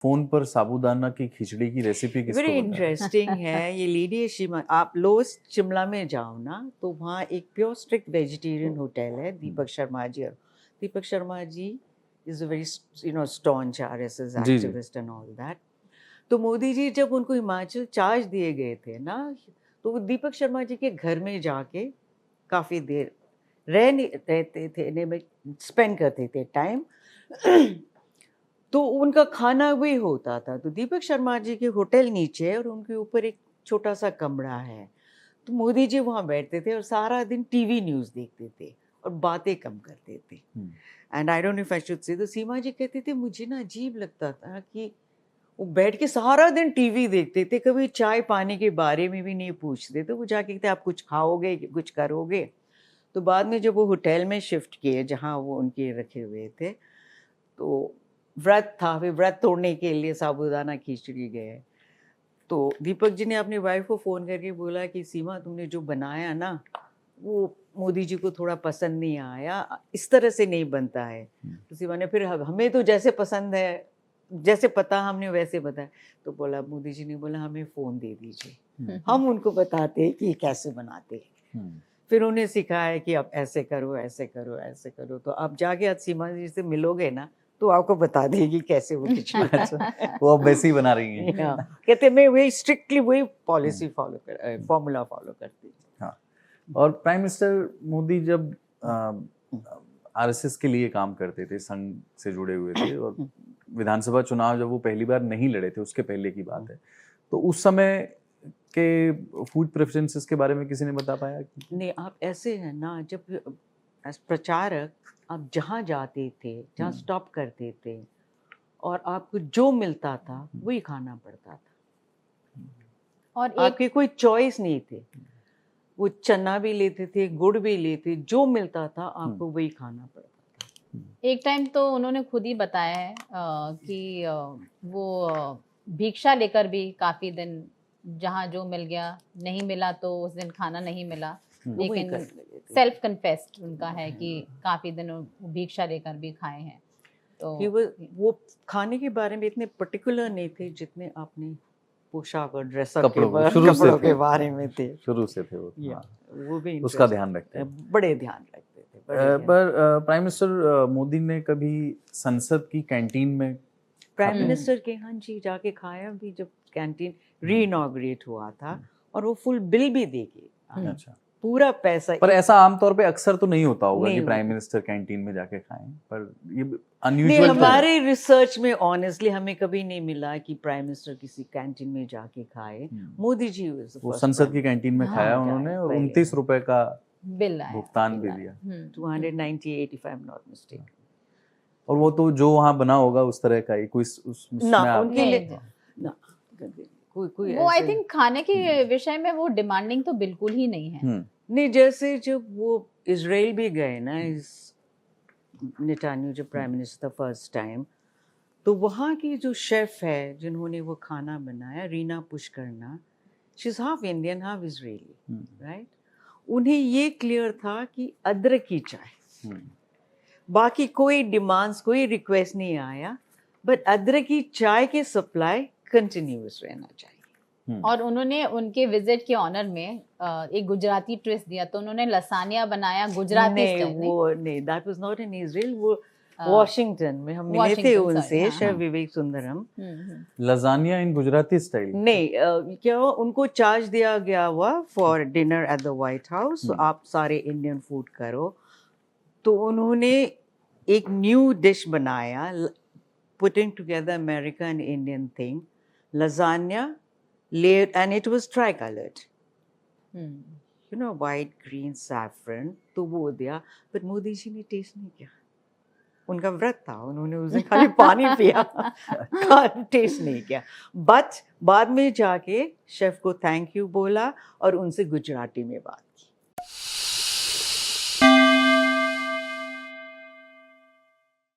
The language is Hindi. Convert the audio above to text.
फोन पर साबूदाना की खिचड़ी की रेसिपी किसको वेरी बताया? इंटरेस्टिंग है ये लेडी शिमा। आप लोस शिमला में जाओ ना तो वहाँ एक प्योर स्ट्रिक्ट वेजिटेरियन होटल है, Deepak Sharma ji. Deepak Sharma ji is a very staunch RSS जी जी। Activist and all that. तो मोदी जी जब उनको हिमाचल चार्ज दिए गए थे ना, तो वो दीपक शर्मा जी के घर में जाके काफ़ी देर रहते थे, स्पेंड करते थे टाइम। तो उनका खाना भी होता था। तो दीपक शर्मा जी के होटल नीचे है और उनके ऊपर एक छोटा सा कमरा है। तो मोदी जी वहाँ बैठते थे और सारा दिन टीवी न्यूज़ देखते थे और बातें कम करते थे। And I don't know if I should say, तो सीमा जी कहते थे मुझे ना अजीब लगता था कि वो बैठ के सारा दिन टीवी देखते थे, कभी चाय पानी के बारे में भी नहीं पूछते। तो वो जाके कहते आप कुछ खाओगे, कुछ करोगे? तो बाद में जब वो होटल में शिफ्ट किए जहाँ वो उनके रखे हुए थे, तो व्रत था, फिर व्रत तोड़ने के लिए साबूदाना खिचड़ी गए। तो दीपक जी ने अपनी वाइफ को फ़ोन करके बोला कि सीमा तुमने जो बनाया ना वो मोदी जी को थोड़ा पसंद नहीं आया, इस तरह से नहीं बनता है। तो सीमा ने फिर हमें तो जैसे पसंद है, जैसे पता हमने वैसे बताया। तो बोला, मोदी जी ने बोला हमें फ़ोन दे दीजिए, हम उनको बताते हैं कि ये कैसे बनाते हैं। फिर उन्हें सिखाया कि आप ऐसे करो, ऐसे करो, ऐसे करो। तो आप जाके आज सीमा जी से मिलोगे ना तो आपको बता देगी कैसे वो खिचड़ी। अच्छा, वो अब वैसे ही बना रही हैं। कहते मैं वही स्ट्रिक्टली वही पॉलिसी फॉर्मूला फॉलो करती हूँ। हाँ, और प्राइम मिनिस्टर मोदी जब आरएसएस के लिए काम करते थे, संघ से जुड़े हुए थे, और विधानसभा चुनाव जब वो पहली बार नहीं लड़े थे, उसके पहले की बात है, तो उस समय के फूड प्रेफरेंसेस के बारे में किसी ने बता पाया? नहीं, आप ऐसे हैं ना, जब एज प्रचारक आप जहाँ जाते थे, जहाँ स्टॉप करते थे और आपको जो मिलता था वही खाना पड़ता था और आपके कोई चॉइस नहीं थे। वो चना भी लेते थे, गुड़ भी लेते, जो मिलता था आपको वही खाना पड़ता था। एक टाइम तो उन्होंने खुद ही बताया है कि वो भिक्षा लेकर भी काफी दिन, जहाँ जो मिल गया, नहीं मिला तो उस दिन खाना नहीं मिला, लेकिन सेल्फ कन्फेस्ड उनका है कि काफी दिन भिक्षा लेकर भी खाए हैं। तो कि वो खाने के बारे में इतने पर्टिकुलर नहीं थे जितने आपने पोशाक और ड्रेसअप कपड़ों के बारे में थे। शुरू से थे वो। वो भी उसका ध्यान रखते हैं, बड़े ध्यान रखते थे। पर प्राइम मिनिस्टर मोदी ने कभी संसद की कैंटीन में प्राइम मिनिस्टर के यहाँ जी जाके खाया भी, जब कैंटीन री-इनॉग्रेट हुआ था, और वो फुल बिल भी दे के। अच्छा, पूरा पैसा। पर ऐसा आमतौर पे अक्सर तो नहीं होता होगा कि प्राइम मिनिस्टर कैंटीन में जाके खाएं, पर ये अनयूजुअल। हमारे रिसर्च में ऑनेस्टली हमें कभी नहीं मिला कि प्राइम मिनिस्टर किसी कैंटीन में जाके खाए। मोदी जी वो संसद की कैंटीन में खाया उन्होंने, और 29 रुपए का बिल भुगतान भी दिया, 298 if I'm not mistaken। और वो तो जो वहाँ बना होगा उस तरह का ही कोई ना उनके लिए ना कोई वो आई थिंक खाने के विषय में वो डिमांडिंग तो बिल्कुल ही नहीं है। नहीं, जैसे जब वो इजराइल भी गए ना, इस नेतान्याहू जब प्राइम मिनिस्टर फर्स्ट टाइम, तो वहाँ की जो शेफ है जिन्होंने वो खाना बनाया, Reena Pushkarna, she is half Indian half Israeli, right. उन्हें ये क्लियर था कि अदरक की चाय, बाकी कोई डिमांड्स, कोई रिक्वेस्ट नहीं आया, बट अदरक की चाय के सप्लाई कंटिन्यूअस रहना चाहिए। और उन्होंने उनके विजिट के ऑनर में एक गुजराती ट्विस्ट दिया, तो उन्होंने लसानिया बनाया गुजराती स्टाइल। वो नहीं, that was not in Israel, वो वॉशिंगटन में हम मिले थे उनसे, chef Vivek Sundaram. Lasagna in Gujarati style नहीं, क्या उनको चार्ज दिया गया हुआ for dinner at the White House, आप सारे इंडियन फूड करो। तो उन्होंने एक न्यू डिश बनाया, putting together American Indian thing, lasagna layered, and it was tri-colored, you know, white, green, saffron। तो वो दिया, but मोदी जी ने टेस्ट नहीं किया, उनका व्रत था, उन्होंने उस दिन खाली पानी पिया, टेस्ट नहीं किया। बट बाद में जाके शेफ को थैंक यू बोला और उनसे गुजराती में बात